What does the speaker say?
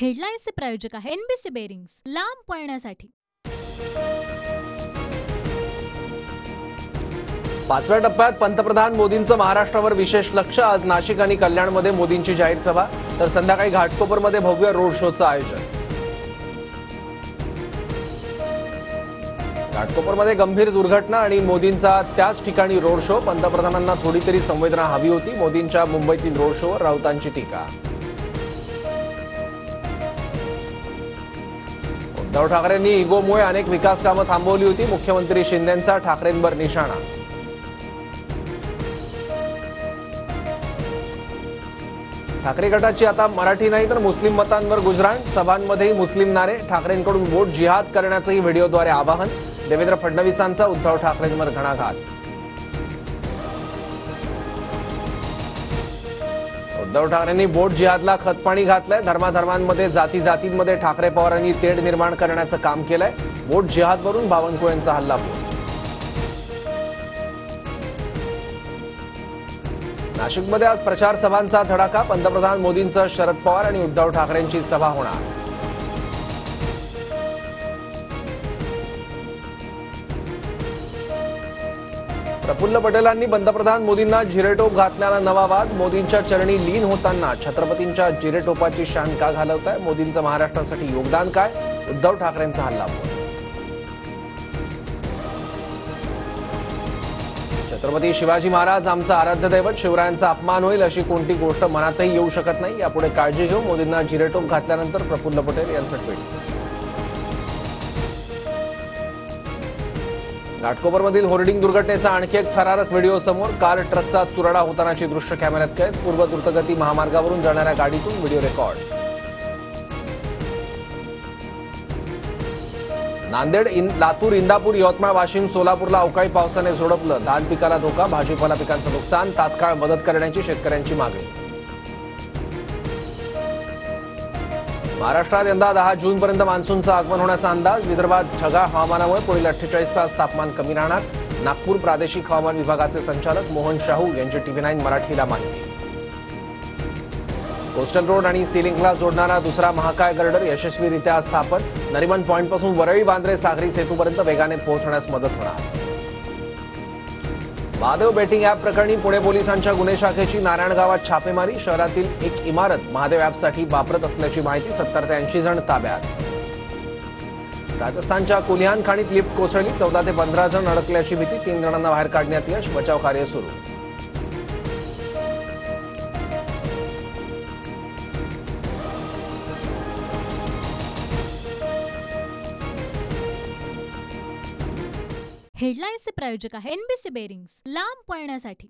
हेडलाईन्सचे प्रायोजक आहे NBC bearings, लांब पळण्यासाठी। पाचव्या टप्प्यात पंतप्रधान मोदींचं महाराष्ट्रावर विशेष लक्ष। आज नाशिक आणि कल्याणमध्ये मोदींची जाहीर सभा, तर संध्याकाळी घाटकोपरमध्ये भव्य रोड शोचं आयोजन। घाटकोपरमध्ये गंभीर दुर्घटना आणि मोदींचा त्याच ठिकाणी रोड शो। पंतप्रधानांना थोडी तरी संवेदना हवी होती, मोदींच्या मुंबईतील रोड शोवर राऊतांची टीका। उद्धव ठाकरेंनी इगोमुळे अनेक विकास कामं थांबवली होती, मुख्यमंत्री शिंदेंचा ठाकरेंवर निशाणा। ठाकरे गटाची आता मराठी नाही तर मुस्लिम मतांवर गुजराण, सभांमध्येही मुस्लिम नारे। ठाकरेंकडून वोट जिहाद करण्याचंही व्हिडिओद्वारे आवाहन। देवेंद्र फडणवीसांचा उद्धव ठाकरेंवर घणाघात। उद्धव ठाकरेंनी वोट जिहादला खतपाणी घातलंय। धर्माधर्मांमध्ये जातीजातींमध्ये ठाकरे पवारांनी तेढ निर्माण करण्याचं काम केलंय। वोट जिहादवरून बावनकुळेंचा हल्लाबोल। नाशिकमध्ये आज प्रचार सभांचा धडाका। पंतप्रधान मोदींसह शरद पवार आणि उद्धव ठाकरेंची सभा होणार। प्रफुल्ल पटेलांनी पंतप्रधान मोदींना जिरेटोप घातल्यानं नवा वाद। मोदींच्या चरणी लीन होताना छत्रपतींच्या जिरेटोपाची शान का घालवताय? मोदींचं महाराष्ट्रासाठी योगदान काय? उद्धव ठाकरेंचा हल्लाबोल। छत्रपती शिवाजी महाराज आमचा आराध्य दैवत, शिवरायांचा अपमान होईल अशी कोणती गोष्ट मनातही येऊ शकत नाही। यापुढे काळजी घेऊ, मोदींना जिरेटोप घातल्यानंतर प्रफुल्ल पटेल यांचं ट्विट। घाटकोपरमधील होर्डिंग दुर्घटनेचा आणखी एक थरारक व्हिडिओ समोर। कार ट्रकचा चुराडा होतानाची दृश्य कॅमेऱ्यात कैद। पूर्व द्रुतगती महामार्गावरून जाणाऱ्या गाडीतून व्हिडिओ रेकॉर्ड। नांदेड, लातूर, इंदापूर, यवतमाळ, वाशिम, सोलापूरला अवकाळी पावसाने झोडपलं। धान पिकाला धोका, भाजीपाला पिकांचं नुकसान। तात्काळ मदत करण्याची शेतकऱ्यांची मागणी। महाराष्ट्रात यंदा 10 जूनपर्यंत मान्सूनचं आगमन होण्याचा अंदाज। विदर्भात ढगाळ हवामानामुळे पुढील 48 तास तापमान कमी राहणार। नागपूर प्रादेशिक हवामान विभागाचे संचालक मोहन शाहू यांची TV9 मराठीला माहिती। कोस्टल रोड आणि सीलिंगला जोडणारा दुसरा महाकाय गर्डर यशस्वीरित्या स्थापन। नरिमन पॉइंटपासून वरळी बांद्रे सागरी सेतूपर्यंत वेगाने पोहोचण्यास मदत होणार। महादेव बेटिंग ॲप प्रकरणी पुणे पोलिसांच्या गुन्हे शाखेची नारायण गावात छापेमारी। शहरातील एक इमारत महादेव ॲपसाठी वापरत असल्याची माहिती। 70 ते 80 जण ताब्यात। राजस्थानच्या कुलिहान खाणीत लिफ्ट कोसळली, 14 ते 15 जण अडकल्याची भीती। 3 जणांना बाहेर काढण्यात यश, बचाव कार्य सुरू। हेडलाईन्सचे प्रायोजक आहे एनबीसी बेरिंग्स, लांब पळण्यासाठी।